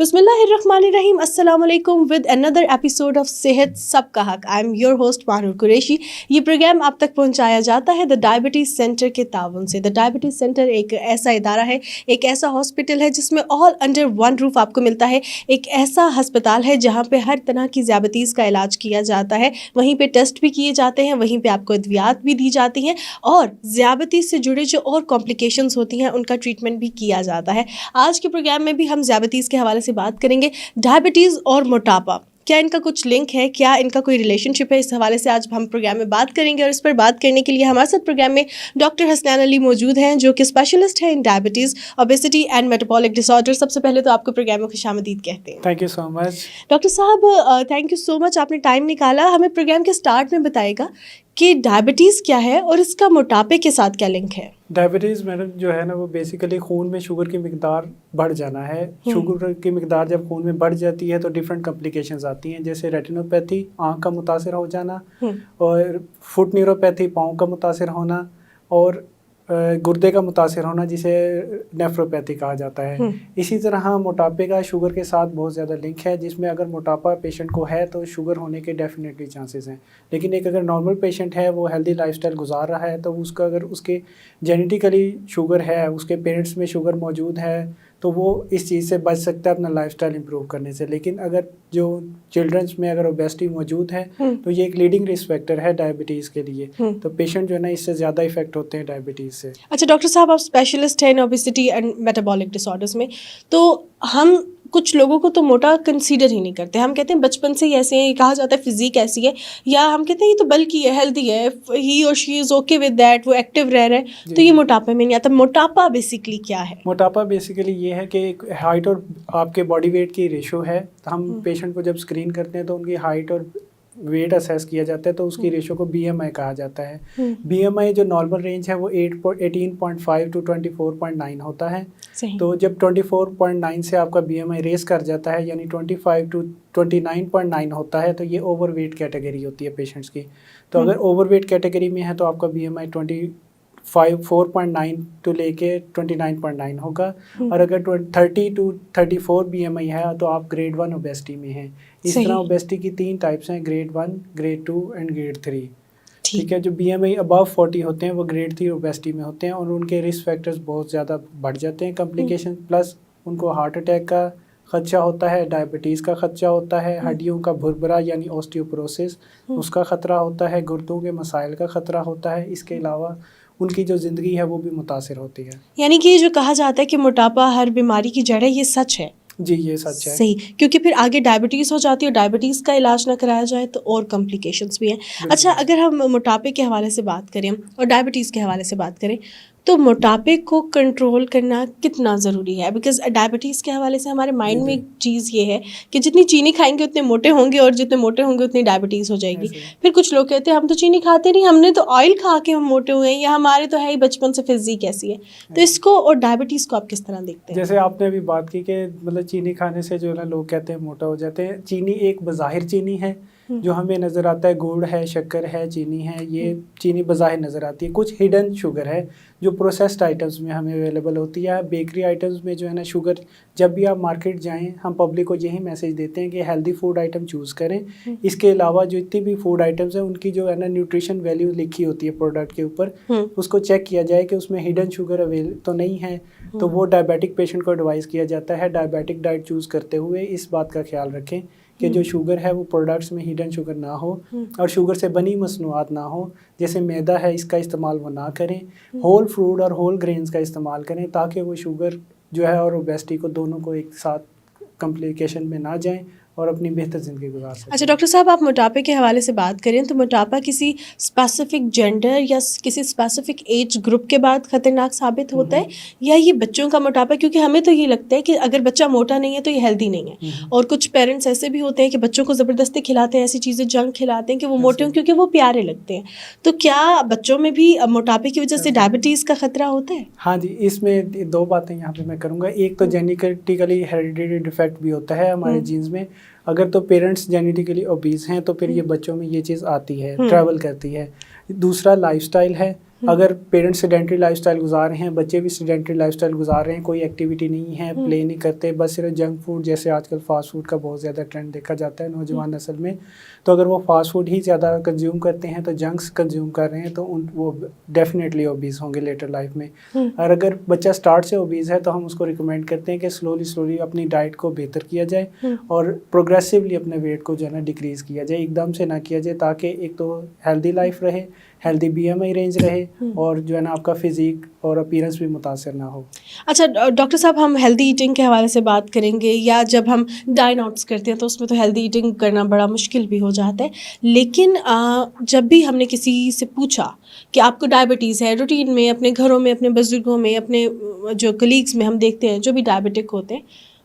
بسم اللہ الرحمن الرحیم. السلام علیکم ود اندر ایپیسوڈ آف صحت سب کا حق. I am your host مانور Qureshi. یہ پروگرام آپ تک پہنچایا جاتا ہے دا ڈائبٹیز سینٹر کے تعاون سے. دا ڈائبٹیز سینٹر ایک ایسا ادارہ ہے, ایک ایسا ہاسپٹل ہے جس میں آل انڈر ون روف آپ کو ملتا ہے. ایک ایسا ہسپتال ہے جہاں پہ ہر طرح کی ذیابیطیز کا علاج کیا جاتا ہے, وہیں پہ ٹیسٹ بھی کیے جاتے ہیں, وہیں پہ آپ کو ادویات بھی دی جاتی ہیں, اور ذیابیطیز سے جڑے جو اور کمپلیکیشنز ہوتی ہیں ان کا ٹریٹمنٹ بھی کیا جاتا ہے. آج کے پروگرام میں بھی ہم ذیابیطیز کے حوالے سے بات کریں گے. ڈائبٹیز اور موٹاپا, کیا ان کا کچھ لنک ہے, کیا ان کا کوئی ریلیشن شپ ہے, اس حوالے سے آج ہم پروگرام میں بات کریں گے. اور اس پر بات کرنے کے لیے ہمارے ساتھ پروگرام میں ڈاکٹر حسنین علی موجود ہیں جو کہ اسپیشلسٹ ہیں in diabetes, obesity and metabolic disorder. سب سے پہلے تو آپ کو پروگرام میں خوش آمدید کہتے ہیں. Thank you so much doctor صاحب, تھینک یو سو مچ, آپ نے ٹائم نکالا. ہمیں پروگرام کے اسٹارٹ میں بتائے گا کہ ڈائبٹیز کیا ہے اور اس کا موٹاپے کے ساتھ کیا لنک ہے. ڈائبٹیز میڈم جو ہے نا وہ بیسیکلی خون میں شوگر کی مقدار بڑھ جانا ہے. شوگر کی مقدار جب خون میں بڑھ جاتی ہے تو ڈفرینٹ کمپلیکیشنز آتی ہیں, جیسے ریٹینوپیتھی آنکھ کا متاثر ہو جانا, اور فٹ نیوروپیتھی پاؤں کا متاثر ہونا, اور گردے کا متاثر ہونا جسے نیفروپیتھی کہا جاتا ہے. اسی طرح موٹاپے کا شوگر کے ساتھ بہت زیادہ لنک ہے, جس میں اگر موٹاپا پیشنٹ کو ہے تو شوگر ہونے کے ڈیفینیٹلی چانسز ہیں. لیکن ایک اگر نارمل پیشنٹ ہے, وہ ہیلدی لائف سٹائل گزار رہا ہے, تو اس کا اگر اس کے جینیٹیکلی شوگر ہے, اس کے پیرنٹس میں شوگر موجود ہے, تو وہ اس چیز سے بچ سکتا ہے اپنا لائف سٹائل امپروو کرنے سے. لیکن اگر جو چلڈرنس میں اگر اوبیسٹی موجود ہے تو یہ ایک لیڈنگ رسک فیکٹر ہے ڈائبٹیز کے لیے, تو پیشنٹ جو ہے نا اس سے زیادہ افیکٹ ہوتے ہیں ڈائبٹیز سے. اچھا ڈاکٹر صاحب, آپ اسپیشلسٹ ہیں obesity and metabolic disorders میں, تو ہم کچھ لوگوں کو تو موٹا کنسیڈر ہی نہیں کرتے. ہم کہتے ہیں بچپن سے ہی ایسے ہیں, کہا جاتا ہے فزیک ایسی ہے, یا ہم کہتے ہیں یہ تو بلکہ ہے, ہیلدی ہے, ہی اور شی از اوکے ود دیٹ, وہ ایکٹیو رہ رہے ہیں, تو یہ موٹاپے میں نہیں آتا. موٹاپا بیسیکلی کیا ہے؟ موٹاپا بیسیکلی یہ ہے کہ ایک ہائٹ اور آپ کے باڈی ویٹ کی ریشو ہے. ہم پیشنٹ کو جب اسکرین کرتے ہیں تو ان کی ہائٹ اور ویٹ اسیس کیا جاتا ہے, تو اس کی ریشو کو بی ایم آئی کہا جاتا ہے. بی ایم آئی جو نارمل رینج ہے وہ 18.5 ٹو 24.9 ہوتا ہے. تو جب 24.9 سے آپ کا بی ایم آئی ریز کر جاتا ہے, یعنی 25 ٹو 29.9 ہوتا ہے, تو یہ اوور ویٹ کیٹیگری ہوتی ہے پیشنٹس کی. تو اگر اوور ویٹ کیٹیگری میں ہے تو آپ کا بی ایم آئی 4.9 ٹو لے کے 29.9 ہوگا, اور اگر 30 ٹو 34 بی ایم آئی ہے تو آپ گریڈ 1 اوبیسٹی میں ہیں. اس طرح اوبیسٹی کی 3 ٹائپس ہیں, گریڈ 1, گریڈ 2 اینڈ گریڈ 3. ٹھیک ہے, جو بی ایم آئی ابو 40 ہوتے ہیں وہ گریڈ 3 اوبیسٹی میں ہوتے ہیں, اور ان کے رسک فیکٹرز بہت زیادہ بڑھ جاتے ہیں, کمپلیکیشن پلس ان کو ہارٹ اٹیک کا خدشہ ہوتا ہے, ڈائبٹیز کا خدشہ ہوتا ہے, ہڈیوں کا بھربھرا یعنی اوسٹیوپروسس اس کا خطرہ ہوتا ہے, گردوں کے مسائل کا خطرہ ہوتا ہے. اس کے علاوہ ان کی جو زندگی ہے وہ بھی متاثر ہوتی ہے. یعنی کہ یہ جو کہا جاتا ہے کہ موٹاپا ہر بیماری کی جڑ ہے, یہ سچ ہے؟ جی یہ سچ ہے. صحیح, کیونکہ پھر آگے ڈائبٹیز ہو جاتی ہے, اور ڈائبٹیز کا علاج نہ کرایا جائے تو اور کمپلیکیشنس بھی ہیں. اچھا, اگر ہم موٹاپے کے حوالے سے بات کریں اور ڈائبٹیز کے حوالے سے بات کریں, تو موٹاپے کو کنٹرول کرنا کتنا ضروری ہے؟ بیکاز ڈائبٹیز کے حوالے سے ہمارے مائنڈ میں ایک چیز یہ ہے کہ جتنی چینی کھائیں گے اتنے موٹے ہوں گے, اور جتنے موٹے ہوں گے اتنی ڈائبٹیز ہو جائے گی. پھر کچھ لوگ کہتے ہیں ہم تو چینی کھاتے نہیں, ہم نے تو آئل کھا کے ہم موٹے ہوئے ہیں, یا ہمارے تو ہے ہی بچپن سے فزیک ایسی ہے. تو اس کو اور ڈائبٹیز کو آپ کس طرح دیکھتے ہیں؟ جیسے آپ نے ابھی بات کی کہ مطلب چینی کھانے سے جو ہے نا لوگ کہتے ہیں موٹا ہو جاتے ہیں. چینی ایک بظاہر چینی ہے جو ہمیں نظر آتا ہے, گڑ ہے, شکر ہے, چینی ہے, یہ چینی بظاہر نظر آتی ہے. کچھ ہڈن شوگر ہے جو پروسیسڈ آئٹمس میں ہمیں اویلیبل ہوتی ہے. بیکری آئٹمس میں جو ہے نا شوگر, جب بھی آپ مارکیٹ جائیں ہم پبلک کو یہی میسیج دیتے ہیں کہ ہیلدی فوڈ آئٹم چوز کریں. اس کے علاوہ جو اتنی بھی فوڈ آئٹمس ہیں ان کی جو ہے نا نیوٹریشن ویلیو لکھی ہوتی ہے پروڈکٹ کے اوپر, اس کو چیک کیا جائے کہ اس میں ہڈن شوگر تو نہیں ہے. تو وہ ڈائبیٹک پیشنٹ کو ایڈوائز کیا جاتا ہے ڈائبیٹک ڈائٹ چوز کرتے ہوئے اس بات کا خیال رکھیں کہ جو شوگر ہے وہ پروڈکٹس میں ہڈن شوگر نہ ہو, اور شوگر سے بنی مصنوعات نہ ہو, جیسے میدا ہے اس کا استعمال وہ نہ کریں. ہول فروٹ اور ہول گرینز کا استعمال کریں تاکہ وہ شوگر جو ہے اور اوبیسٹی کو دونوں کو ایک ساتھ کمپلیکیشن میں نہ جائیں اور اپنی بہتر زندگی گزار سکیں. اچھا ڈاکٹر صاحب, آپ موٹاپے کے حوالے سے بات کریں تو موٹاپا کسی اسپیسیفک جینڈر یا کسی اسپیسیفک ایج گروپ کے بعد خطرناک ثابت ہوتا ہے, یا یہ بچوں کا موٹاپا؟ کیونکہ ہمیں تو یہ لگتا ہے کہ اگر بچہ موٹا نہیں ہے تو یہ ہیلدی نہیں ہے, اور کچھ پیرنٹس ایسے بھی ہوتے ہیں کہ بچوں کو زبردستی کھلاتے ہیں, ایسی چیزیں جنک کھلاتے ہیں کہ وہ موٹے ہوں کیونکہ وہ پیارے لگتے ہیں. تو کیا بچوں میں بھی موٹاپے کی وجہ سے ڈائبٹیز کا خطرہ ہوتا ہے؟ ہاں جی, اس میں 2 باتیں یہاں پہ میں کروں گا. ایک تو جینیٹیکلی ہیریڈیٹری ڈیفیکٹ بھی ہوتا ہے ہمارے جینز میں. اگر تو پیرنٹس جینیٹیکلی اوبیز ہیں تو پھر یہ بچوں میں یہ چیز آتی ہے, ٹریول کرتی ہے. دوسرا لائف سٹائل ہے, اگر پیرنٹس سیڈنٹری لائف اسٹائل گزار رہے ہیں, بچے بھی سیڈنٹری لائف اسٹائل گزار رہے ہیں, کوئی ایکٹیویٹی نہیں ہے, پلے نہیں کرتے, بس صرف جنک فوڈ, جیسے آج کل فاسٹ فوڈ کا بہت زیادہ ٹرینڈ دیکھا جاتا ہے نوجوان نسل میں, تو اگر وہ فاسٹ فوڈ ہی زیادہ کنزیوم کرتے ہیں, تو جنکس کنزیوم کر رہے ہیں, تو وہ ڈیفینیٹلی اوبیز ہوں گے لیٹر لائف میں. اور اگر بچہ اسٹارٹ سے اوبیز ہے تو ہم اس کو ریکمینڈ کرتے ہیں کہ سلولی اپنی ڈائٹ کو بہتر کیا جائے اور پروگریسولی اپنے ویٹ کو جو ہے نا ڈیکریز کیا جائے, ایک دم سے نہ کیا جائے, تاکہ ایک تو ہیلدی لائف رہے, ہیلدی BMI رینج رہے, اور جو ہے نا آپ کا فزیک اور اپیرنس بھی متاثر نہ ہو. اچھا ڈاکٹر صاحب, ہم ہیلدی ایٹنگ کے حوالے سے بات کریں گے, یا جب ہم ڈائن آؤٹس کرتے ہیں تو اس میں تو ہیلدی ایٹنگ کرنا بڑا مشکل بھی ہو جاتا ہے, لیکن جب بھی ہم نے کسی سے پوچھا کہ آپ کو ڈائبٹیز ہے, روٹین میں اپنے گھروں میں, اپنے بزرگوں میں, اپنے جو کلیگس میں ہم دیکھتے ہیں جو بھی ڈائبٹک ہوتے ہیں,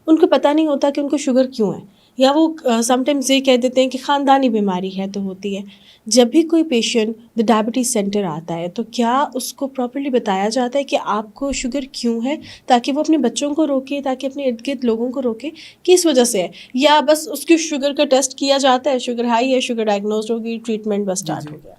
ان کو پتہ نہیں ہوتا کہ ان کو شوگر کیوں ہے, یا وہ سم ٹائمز یہ کہہ دیتے ہیں کہ خاندانی بیماری ہے تو ہوتی ہے. جب بھی کوئی پیشنٹ دا ڈائبٹیز سینٹر آتا ہے تو کیا اس کو پراپرلی بتایا جاتا ہے کہ آپ کو شوگر کیوں ہے, تاکہ وہ اپنے بچوں کو روکے, تاکہ اپنے ارد گرد لوگوں کو روکے کہ اس وجہ سے ہے, یا بس اس کی شوگر کا ٹیسٹ کیا جاتا ہے, شوگر ہائی ہے, شوگر ڈائگنوزڈ ہوگی, ٹریٹمنٹ بس اسٹارٹ ہو گیا.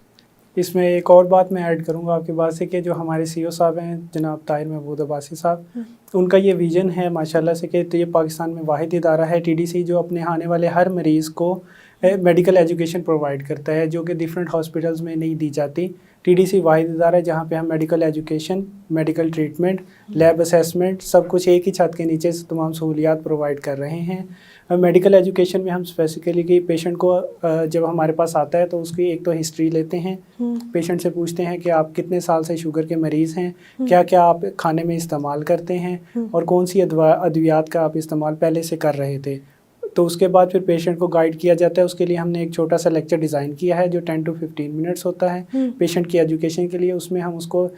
اس میں ایک اور بات میں ایڈ کروں گا آپ کی بات سے, کہ جو ہمارے CEO صاحب ہیں جناب طاہر محمود عباسی صاحب, ان کا یہ ویژن ہے ماشاءاللہ سے کہ یہ پاکستان میں واحد ادارہ ہے TDC جو اپنے آنے والے ہر مریض کو میڈیکل ایجوکیشن پرووائڈ کرتا ہے, جو کہ ڈفرینٹ ہاسپٹلز میں نہیں دی جاتی. TDC واحد ادارہ ہے جہاں پہ ہم medical education, medical treatment, lab assessment, سب کچھ ایک ہی چھت کے نیچے تمام سہولیات پرووائڈ کر رہے ہیں. میڈیکل ایجوکیشن میں ہم اسپیسیفکلی کہ پیشنٹ کو جب ہمارے پاس آتا ہے تو اس کی ایک تو ہسٹری لیتے ہیں, پیشنٹ سے پوچھتے ہیں کہ آپ کتنے سال سے شوگر کے مریض ہیں, کیا کیا آپ کھانے میں استعمال کرتے ہیں, اور کون سی ادویات کا آپ استعمال پہلے سے کر رہے تھے. تو اس کے بعد پھر پیشنٹ کو گائیڈ کیا جاتا ہے. اس کے لیے ہم نے ایک چھوٹا سا لیکچر ڈیزائن کیا ہے جو 10 to 15 منٹس ہوتا ہے پیشنٹ کی ایجوکیشن کے لیے. اس میں ہم اس کو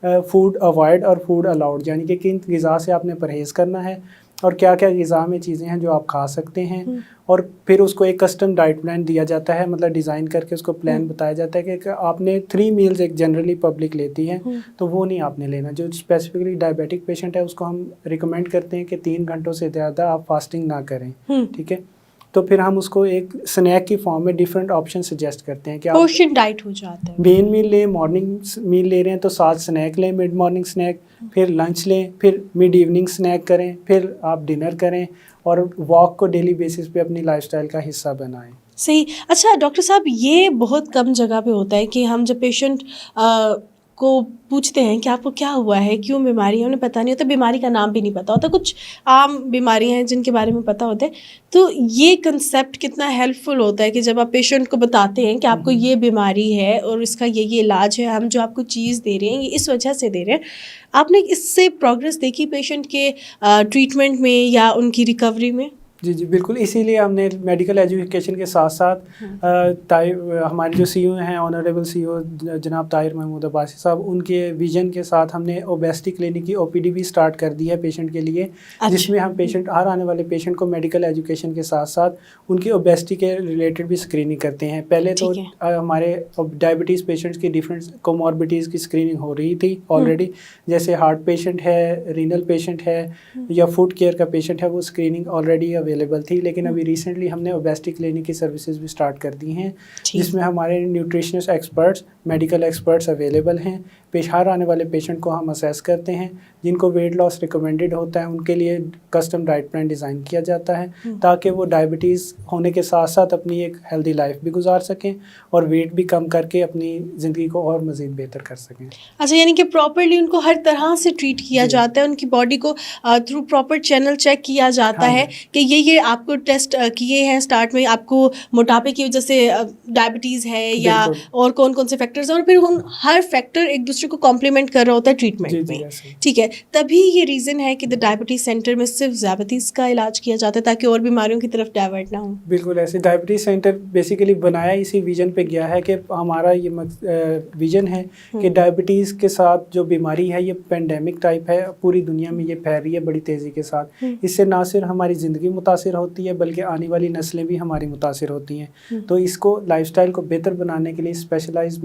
فوڈ اوائڈ اور فوڈ الاؤڈ, یعنی کہ کن غذا سے آپ نے پرہیز کرنا ہے اور کیا کیا غذا میں چیزیں ہیں جو آپ کھا سکتے ہیں, اور پھر اس کو ایک کسٹم ڈائٹ پلان دیا جاتا ہے, مطلب ڈیزائن کر کے اس کو پلان بتایا جاتا ہے کہ آپ نے 3 میلز ایک جنرلی پبلک لیتی ہے تو وہ نہیں آپ نے لینا. جو اسپیسیفکلی ڈائبیٹک پیشنٹ ہے اس کو ہم ریکمینڈ کرتے ہیں کہ 3 گھنٹوں سے زیادہ آپ فاسٹنگ نہ کریں, ٹھیک ہے. تو پھر ہم اس کو ایک سنیک کی فارم میں ڈفرینٹ آپشن سجیسٹ کرتے ہیں کہ پورشن ڈائٹ ہو جاتا ہے. مین میل لیں, مارننگ میل لے رہے ہیں تو ساتھ سنیک لیں, مڈ مارننگ سنیک, پھر لنچ لیں, پھر مڈ ایوننگ سنیک کریں, پھر آپ ڈنر کریں, اور واک کو ڈیلی بیسس پہ اپنی لائف اسٹائل کا حصہ بنائیں. صحیح. اچھا ڈاکٹر صاحب, یہ بہت کم جگہ پہ ہوتا ہے کہ ہم جب پیشنٹ کو پوچھتے ہیں کہ آپ کو کیا ہوا ہے, کیوں بیماری ہے, انہیں پتہ نہیں ہوتا, بیماری کا نام بھی نہیں پتہ ہوتا. کچھ عام بیماریاں ہیں جن کے بارے میں پتہ ہوتا ہے. تو یہ کنسیپٹ کتنا ہیلپ فل ہوتا ہے کہ جب آپ پیشنٹ کو بتاتے ہیں کہ آپ کو یہ بیماری ہے اور اس کا یہ علاج ہے, ہم جو آپ کو چیز دے رہے ہیں یہ اس وجہ سے دے رہے ہیں. آپ نے اس سے پروگرس دیکھی پیشنٹ کے ٹریٹمنٹ میں یا ان کی ریکوری میں؟ جی بالکل. اسی لیے ہم نے میڈیکل ایجوکیشن کے ساتھ ساتھ ہمارے جو CEO ہیں آنریبل CEO جناب طاہر محمود عباسی صاحب, ان کے ویژن کے ساتھ ہم نے اوبیسٹی کلینک کی OPD بھی اسٹارٹ کر دی ہے پیشنٹ کے لیے, جس میں ہم ہر آنے والے پیشنٹ کو میڈیکل ایجوکیشن کے ساتھ ساتھ ان کی اوبیسٹی کے ریلیٹڈ بھی اسکریننگ کرتے ہیں. پہلے تو ہمارے ڈائبٹیز پیشنٹس کی ڈفرینٹ کوموربڈیز کی اسکریننگ ہو رہی تھی آلریڈی, جیسے ہارٹ پیشنٹ ہے, رینل پیشنٹ ہے, یا فوڈ کیئر کا پیشنٹ ہے, وہ اسکریننگ آلریڈی اویلیبل تھی. لیکن ابھی ریسنٹلی ہم نے اوبیسٹی کلینک کی سروسز بھی اسٹارٹ کر دی ہیں, جس میں ہمارے nutritionist experts, medical experts available ہیں. ہر آنے والے پیشنٹ کو ہم اسیس کرتے ہیں. جن کو ویٹ لاس ریکمینڈڈ ہوتا ہے ان کے لیے کسٹم ڈائٹ پلان ڈیزائن کیا جاتا ہے, تاکہ وہ ڈائبٹیز ہونے کے ساتھ ساتھ اپنی ایک ہیلدی لائف بھی گزار سکیں اور ویٹ بھی کم کر کے اپنی زندگی کو اور مزید بہتر کر سکیں. اچھا, یعنی کہ پراپرلی ان کو ہر طرح سے ٹریٹ کیا جاتا ہے, ان کی باڈی کو تھرو پراپر چینل چیک کیا جاتا ہے کہ یہ آپ کو ٹیسٹ کیے ہیں اسٹارٹ میں, آپ کو موٹاپے کی وجہ سے ڈائبٹیز ہے یا اور کون کون سے فیکٹرز ہیں, اور پھر ہر فیکٹر ایک دوسرے کو کمپلیمنٹ کر رہا ہوتا ہے ٹریٹمنٹ میں, ٹھیک ہے. تبھی یہ ریزن ہے کہ دا ڈائبٹیز سینٹر میں صرف ذیابیطیز کا علاج کیا جاتا ہے تاکہ اور بیماریوں کی طرف ڈائیورٹ نہ ہوں. بالکل ایسے ڈائبٹیز سینٹر بیسیکلی بنایا اسی ویژن پہ گیا ہے کہ ہمارا یہ ویژن ہے کہ ڈائبٹیز کے ساتھ جو بیماری ہے یہ پینڈیمک ٹائپ ہے, پوری دنیا میں یہ پھیل رہی ہے بڑی تیزی کے ساتھ. اس سے نہ صرف ہماری زندگی متاثر ہوتی ہے بلکہ آنے والی نسلیں بھی ہماری متاثر ہوتی ہیں. تو اس کو لائف اسٹائل کو بہتر بنانے کے لیے اسپیشلائزڈ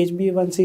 HbA1c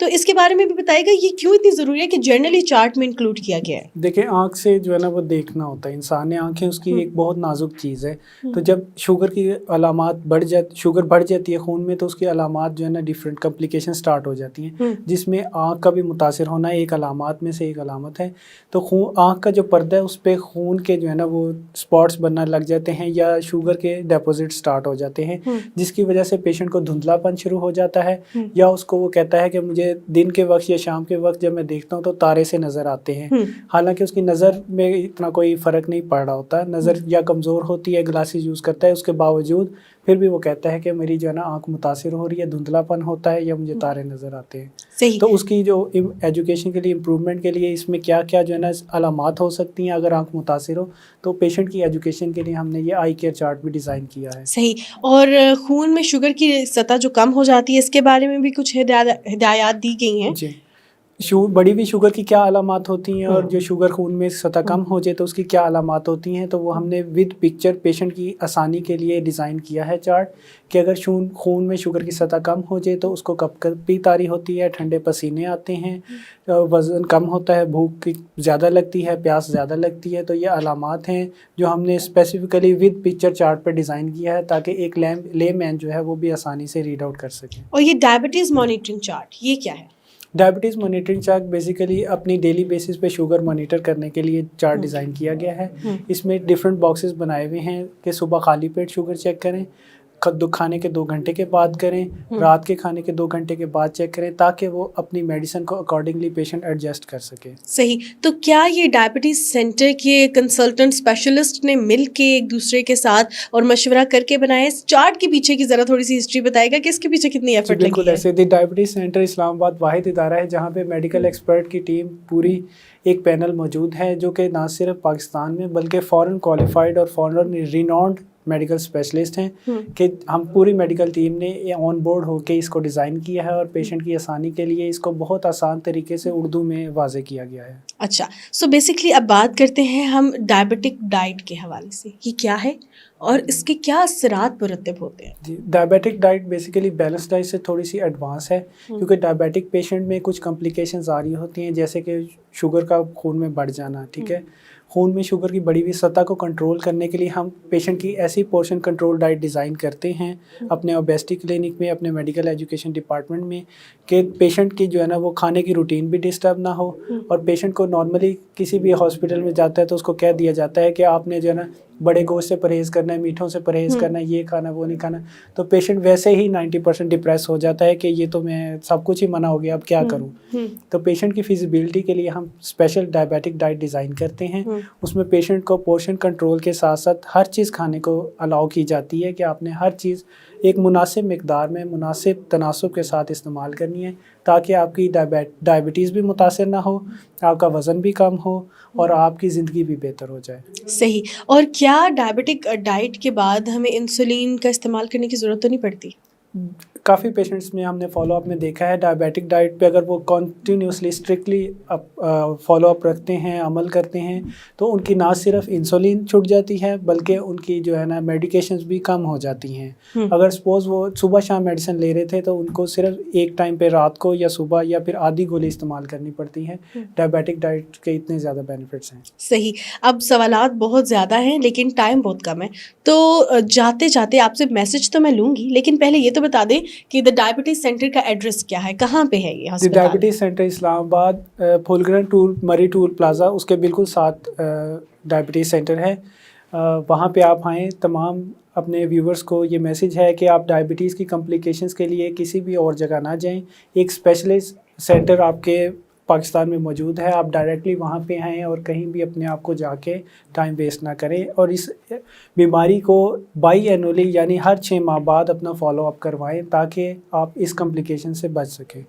تو اس کے بارے میں بھی بتائے گا یہ کیوں اتنی ضروری ہے کہ جرنلی چارٹ میں انکلوڈ کیا گیا ہے؟ دیکھیں آنکھ سے جو ہے نا وہ دیکھنا ہوتا ہے، انسان نے آنکھیں اس کی ایک بہت نازک چیز ہے، تو جب شوگر کی علامات شوگر بڑھ جاتی ہے خون میں تو اس کی علامات جو ہے نا ڈفرینٹ کمپلیکیشن سٹارٹ ہو جاتی ہیں، جس میں آنکھ کا بھی متاثر ہونا ایک علامات میں سے ایک علامت ہے۔ تو آنکھ کا جو پردہ ہے اس پہ خون کے جو ہے نا وہ اسپاٹس بننا لگ جاتے ہیں یا شوگر کے ڈیپوزٹ سٹارٹ ہو جاتے ہیں، جس کی وجہ سے پیشنٹ کو دھندلا پن شروع ہو جاتا ہے، یا اس کو وہ کہتا ہے کہ مجھے دن کے وقت یا شام کے وقت جب میں دیکھتا ہوں تو تارے سے نظر آتے ہیں، حالانکہ اس کی نظر میں اتنا کوئی فرق نہیں پڑ رہا ہوتا، نظر یا کمزور ہوتی ہے، گلاسز یوز کرتا ہے، اس کے باوجود پھر بھی وہ کہتا ہے کہ میری جو ہے نا آنکھ متاثر ہو رہی ہے، دھندلا پن ہوتا ہے یا مجھے تارے نظر آتے ہیں۔ صحیح۔ تو اس کی جو ایجوکیشن کے لیے امپرومنٹ کے لیے اس میں کیا کیا جو ہے نا علامات ہو سکتی ہیں اگر آنکھ متاثر ہو، تو پیشنٹ کی ایجوکیشن کے لیے ہم نے یہ آئی کیئر چارٹ بھی ڈیزائن کیا ہے۔ صحیح۔ اور خون میں شوگر کی سطح جو کم ہو جاتی ہے اس کے بارے میں بھی کچھ ہدایات دی گئی ہیں؟ جی، بڑی ہوئی شوگر کی کیا علامات ہوتی ہیں اور جو شوگر خون میں سطح کم ہو جائے تو اس کی کیا علامات ہوتی ہیں، تو وہ ہم نے ود پکچر پیشنٹ کی آسانی کے لیے ڈیزائن کیا ہے چارٹ، کہ اگر خون میں شوگر کی سطح کم ہو جائے تو اس کو کب کبھی تاری ہوتی ہے، ٹھنڈے پسینے آتے ہیں، وزن کم ہوتا ہے، بھوک زیادہ لگتی ہے، پیاس زیادہ لگتی ہے، تو یہ علامات ہیں جو ہم نے specifically with picture chart per design کیا ہے تاکہ ایک لے مین جو ہے وہ بھی آسانی سے ریڈ آؤٹ کر سکے۔ اور یہ ڈائبٹیز مانیٹرنگ چارٹ یہ کیا ہے؟ ڈائبٹیز مانیٹرنگ چارٹ بیسیکلی اپنی ڈیلی بیسس پہ شوگر مانیٹر کرنے کے لیے چارٹ ڈیزائن کیا گیا ہے۔ اس میں ڈفرینٹ باکسز بنائے ہوئے ہیں کہ صبح خالی پیٹ شوگر چیک کریں، کھانے کے 2 گھنٹے کے بعد کریں، رات کے کھانے کے 2 گھنٹے کے بعد چیک کریں، تاکہ وہ اپنی میڈیسن کو اکارڈنگلی پیشنٹ ایڈجسٹ کر سکے۔ صحیح۔ تو کیا یہ ڈائبٹیز سینٹر کے کنسلٹنٹ اسپیشلسٹ نے مل کے ایک دوسرے کے ساتھ اور مشورہ کر کے بنایا ہے؟ اس چارٹ کے پیچھے کی ذرا تھوڑی سی ہسٹری بتائے گا کہ اس کے پیچھے کتنی ایفرٹ لگی ہے؟ بالکل ایسے دی ڈائبٹیز سینٹر اسلام آباد واحد ادارہ ہے جہاں پہ میڈیکل ایکسپرٹ کی ٹیم پوری ایک پینل موجود ہے، جو کہ نہ صرف پاکستان میں بلکہ فورن کوالیفائڈ اور فورن ریناؤنڈ میڈیکل اسپیشلسٹ ہیں، کہ ہم پوری میڈیکل ٹیم نے آن بورڈ ہو کے اس کو ڈیزائن کیا ہے اور پیشنٹ کی آسانی کے لیے اس کو بہت آسان طریقے سے اردو میں واضح کیا گیا ہے۔ اچھا، سو بیسکلی اب بات کرتے ہیں ہم ڈائبٹک ڈائٹ کے حوالے سے، یہ کیا ہے اور اس کے کیا اثرات مرتب ہوتے ہیں؟ جی، diabetic diet basically balance diet سے تھوڑی سی ایڈوانس ہے، کیونکہ ڈائبیٹک پیشنٹ میں کچھ کمپلیکیشنز آ رہی ہوتی ہیں، جیسے کہ شوگر کا خون میں بڑھ جانا، ٹھیک ہے، خون میں شوگر کی بڑی ہوئی سطح کو کنٹرول کرنے کے لیے ہم پیشنٹ کی ایسی پورشن کنٹرول ڈائٹ ڈیزائن کرتے ہیں اپنے اوبیسٹی کلینک میں، اپنے میڈیکل ایجوکیشن ڈپارٹمنٹ میں، کہ پیشنٹ کی جو ہے نا وہ کھانے کی روٹین بھی ڈسٹرب نہ ہو، اور پیشنٹ کو نارملی کسی بھی ہاسپٹل میں جاتا ہے تو اس کو کہہ دیا جاتا ہے کہ آپ نے جو ہے نا بڑے گوشت سے پرہیز کرنا ہے، میٹھوں سے پرہیز کرنا ہے، یہ کھانا وہ نہیں کھانا، تو پیشنٹ ویسے ہی 90% ڈپریس ہو جاتا ہے کہ یہ تو میں سب کچھ ہی منع ہو گیا، اب کیا کروں۔ تو پیشنٹ کی فیزیبلٹی کے لیے ہم اسپیشل ڈائبیٹک ڈائٹ ڈیزائن کرتے ہیں، اس میں پیشنٹ کو پورشن کنٹرول کے ساتھ ساتھ ہر چیز کھانے کو الاؤ کی جاتی ہے کہ آپ نے ہر چیز ایک مناسب مقدار میں مناسب تناسب کے ساتھ استعمال کرنی ہے، تاکہ آپ کی ڈائبٹیز بھی متاثر نہ ہو، آپ کا وزن بھی کم ہو اور آپ کی زندگی بھی بہتر ہو جائے۔ صحیح۔ اور کیا ڈائبٹک ڈائٹ کے بعد ہمیں انسولین کا استعمال کرنے کی ضرورت تو نہیں پڑتی؟ کافی پیشنٹس میں ہم نے فالو اپ میں دیکھا ہے ڈائبیٹک ڈائٹ پہ اگر وہ کنٹینیوسلی اسٹرکٹلی فالو اپ رکھتے ہیں، عمل کرتے ہیں، تو ان کی نہ صرف انسولین چھٹ جاتی ہے بلکہ ان کی جو ہے نا میڈیکیشنز بھی کم ہو جاتی ہیں۔ اگر سپوز وہ صبح شام میڈیسن لے رہے تھے تو ان کو صرف ایک ٹائم پہ رات کو یا صبح یا پھر آدھی گولی استعمال کرنی پڑتی ہے۔ ڈائبیٹک ڈائٹ کے اتنے زیادہ بینیفٹس ہیں۔ صحیح۔ اب سوالات بہت زیادہ ہیں لیکن ٹائم بہت کم ہے، تو جاتے جاتے آپ سے میسج تو میں لوں گی، لیکن پہلے یہ تو بتا دیں کہ دا ڈائبٹیز سینٹر کا ایڈریس کیا ہے، کہاں پہ ہے یہ ہسپتال؟ ڈائبٹیز سینٹر اسلام آباد پھولگرن ٹول مری ٹول پلازا، اس کے بالکل ساتھ ڈائبٹیز سینٹر ہے، وہاں پہ آپ آئیں۔ تمام اپنے ویورز کو یہ میسج ہے کہ آپ ڈائبٹیز کی کمپلیکیشنز کے لیے کسی بھی اور جگہ نہ جائیں، ایک اسپیشلسٹ سینٹر آپ کے پاکستان میں موجود ہے، آپ ڈائریکٹلی وہاں پہ آئیں اور کہیں بھی اپنے آپ کو جا کے ٹائم ویسٹ نہ کریں، اور اس بیماری کو بائی اینولی یعنی ہر 6 ماہ بعد اپنا فالو اپ کروائیں تاکہ آپ اس کمپلیکیشن سے بچ سکیں۔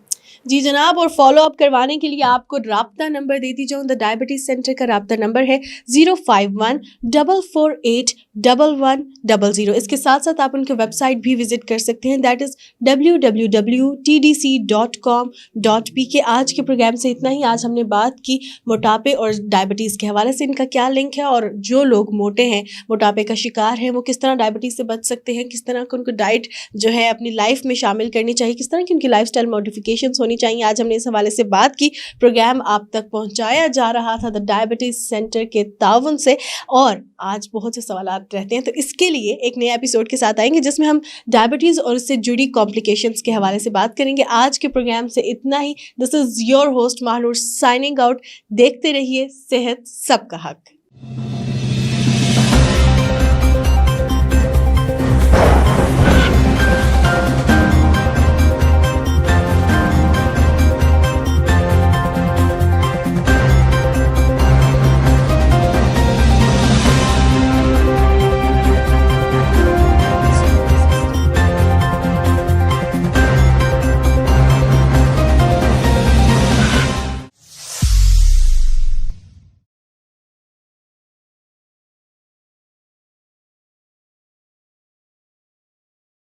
جی جناب، اور فالو اپ کروانے کے لیے آپ کو رابطہ نمبر دیتی جاؤں۔ دا ڈائبٹیز سینٹر کا رابطہ نمبر ہے 05144811100۔ اس کے ساتھ ساتھ آپ ان کی ویب سائٹ بھی وزٹ کر سکتے ہیں، دیٹ از www.tdc.com.pk۔ آج کے پروگرام سے اتنا ہی۔ آج ہم نے بات کی موٹاپے اور ڈائبٹیز کے حوالے سے ان کا کیا لنک ہے، اور جو لوگ موٹے ہیں، موٹاپے کا شکار ہیں، وہ کس طرح ڈائبٹیز سے بچ سکتے ہیں، کس طرح ان کو ڈائٹ جو ہے اپنی لائف میں شامل کرنی چاہیے، کس طرح کی ان کی لائف اسٹائل ماڈیفیکیشنز ہونی ہونی چاہیے. آج ہم نے اس حوالے سے بات کی. پروگرام آپ تک پہنچایا جا رہا تھا دا ڈائبٹیز سینٹر کے تعاون سے, اور آج بہت سے سوالات رہتے ہیں, تو اس کے لیے ایک نئے ایپیسوڈ کے ساتھ آئیں گے جس میں ہم ڈائبٹیز اور اس سے جڑی کمپلیکیشنز کے حوالے سے بات کریں گے. آج کے پروگرام سے اتنا ہی. This is your host Mahnoor signing out. دیکھتے رہیے صحت سب کا حق.